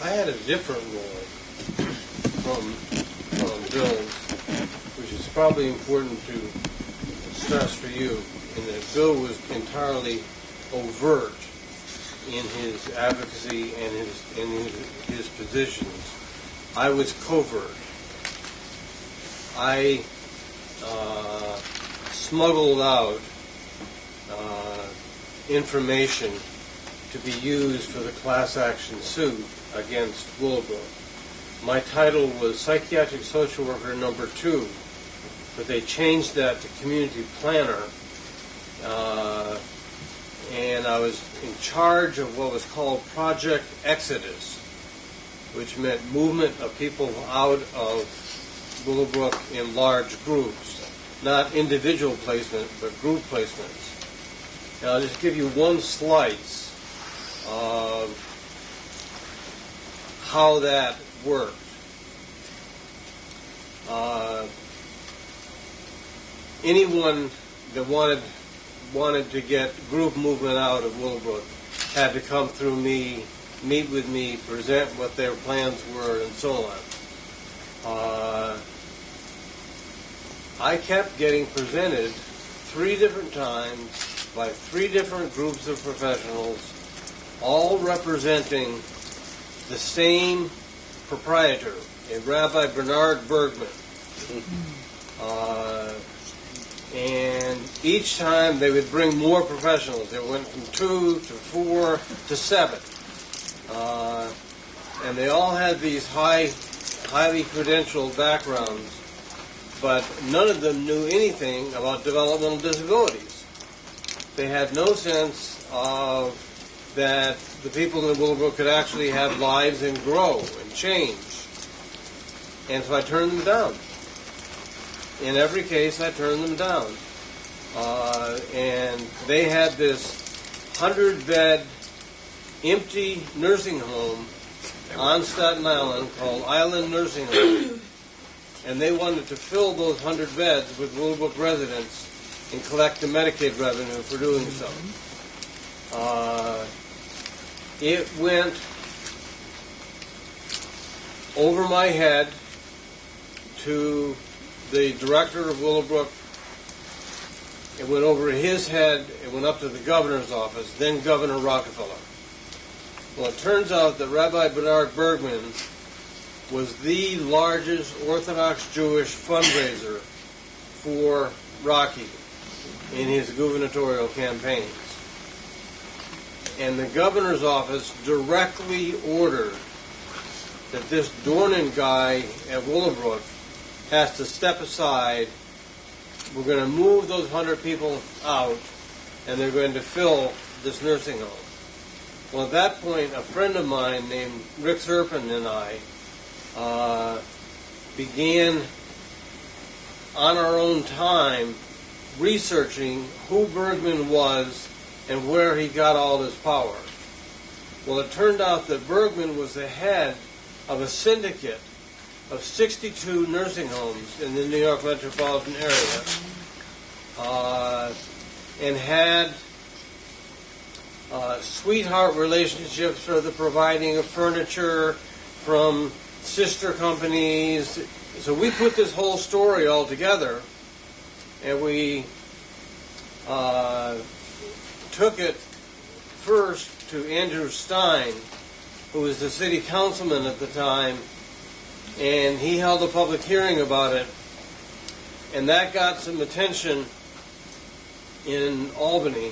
I had a different role from Bill's, which is probably important to stress for you, in that Bill was entirely overt in his advocacy and his positions. I was covert. I smuggled out information to be used for the class action suit against Willowbrook. My title was Psychiatric Social Worker Number 2, but they changed that to Community Planner, and I was in charge of what was called Project Exodus, which meant movement of people out of Willowbrook in large groups, not individual placement, but group placements. And I'll just give you one slice of how that worked. Anyone that wanted to get group movement out of Willowbrook had to come through me, meet with me, present what their plans were, and so on. I kept getting presented 3 different times by 3 different groups of professionals, all representing the same proprietor, a Rabbi Bernard Bergman. And each time they would bring more professionals. They went from 2 to 4 to 7. And they all had these highly credentialed backgrounds, but none of them knew anything about developmental disabilities. They had no sense of that the people in Willowbrook could actually have lives and grow and change. And so I turned them down. In every case, I turned them down. And they had this 100-bed empty nursing home on Staten Island called Island Nursing Home. And they wanted to fill those 100 beds with Willowbrook residents and collect the Medicaid revenue for doing so. It went over my head to the director of Willowbrook. It went over his head. It went up to the governor's office, then Governor Rockefeller. Well, it turns out that Rabbi Bernard Bergman was the largest Orthodox Jewish fundraiser for Rocky in his gubernatorial campaigns. And the governor's office directly ordered that this Duran guy at Willowbrook has to step aside. We're going to move those 100 people out, and they're going to fill this nursing home. Well, at that point, a friend of mine named Rick Serpin and I began on our own time researching who Bergman was and where he got all his power. Well, it turned out that Bergman was the head of a syndicate of 62 nursing homes in the New York metropolitan area, and had sweetheart relationships for the providing of furniture from sister companies. So we put this whole story all together, and we took it first to Andrew Stein, who was the city councilman at the time, and he held a public hearing about it, and that got some attention in Albany.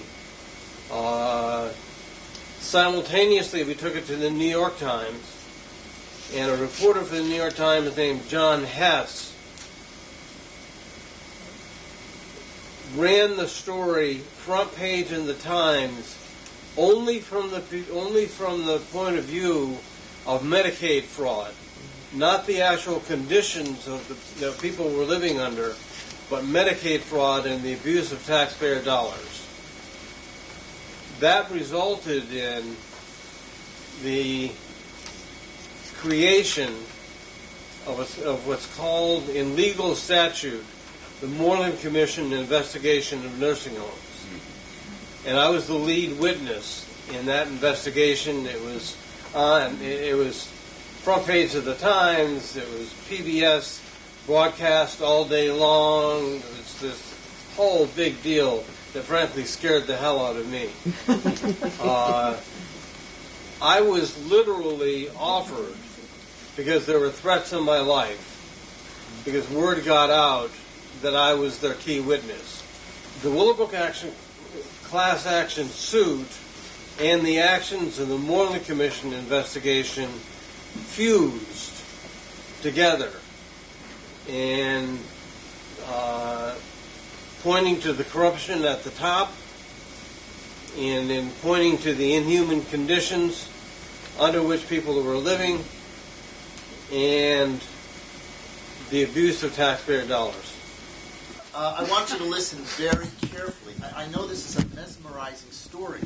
Simultaneously, we took it to the New York Times, and a reporter for the New York Times named John Hess ran the story front page in the Times only from the point of view of Medicaid fraud, not the actual conditions of that people were living under, but Medicaid fraud and the abuse of taxpayer dollars. That resulted in the creation of what's called in legal statute the Moreland Commission investigation of nursing homes. And I was the lead witness in that investigation. It was on. It was front page of the Times. It was PBS broadcast all day long. It was this whole big deal that frankly scared the hell out of me. I was literally offered, because there were threats in my life, because word got out that I was their key witness. The Willowbrook class action suit and the actions of the Moreland Commission investigation fused together, and pointing to the corruption at the top and in pointing to the inhuman conditions under which people were living and the abuse of taxpayer dollars. I want you to listen very carefully. I know this is a mesmerizing story,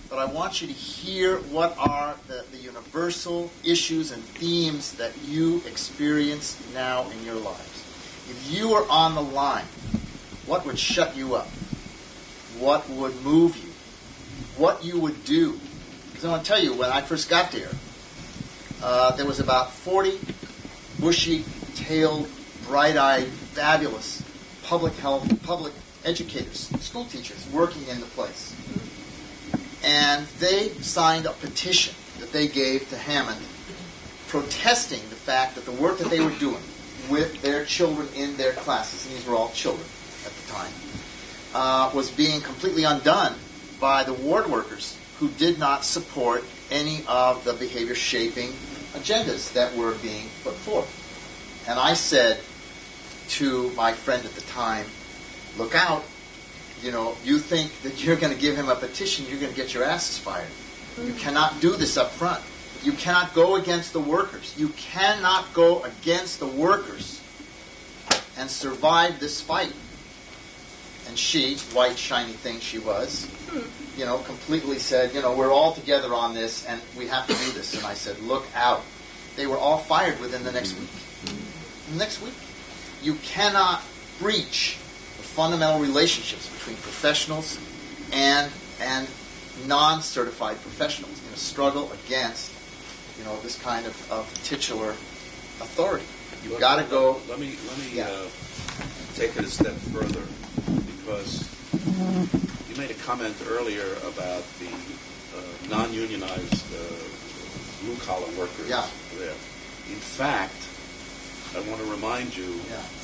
but I want you to hear what are the universal issues and themes that you experience now in your lives. If you were on the line, what would shut you up? What would move you? What you would do? Because I want to tell you, when I first got there was about 40 bushy-tailed, bright-eyed, fabulous public health, public educators, school teachers working in the place. And they signed a petition that they gave to Hammond protesting the fact that the work that they were doing with their children in their classes, and these were all children at the time, was being completely undone by the ward workers who did not support any of the behavior-shaping agendas that were being put forth. And I said to my friend at the time, look out, you think that you're going to give him a petition, you're going to get your asses fired. You cannot do this up front. You cannot go against the workers. You cannot go against the workers and survive this fight. And she, white shiny thing she was, completely said, we're all together on this and we have to do this. And I said, look out. They were all fired within the next week. The next week. You cannot breach the fundamental relationships between professionals and non-certified professionals in a struggle against, this kind of titular authority. You've got to go. Let me take it a step further, because you made a comment earlier about the non-unionized blue-collar workers there. In fact, I want to remind you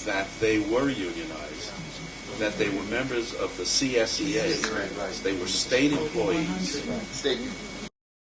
that they were unionized, that they were members of the CSEA. Right. They were state employees. State.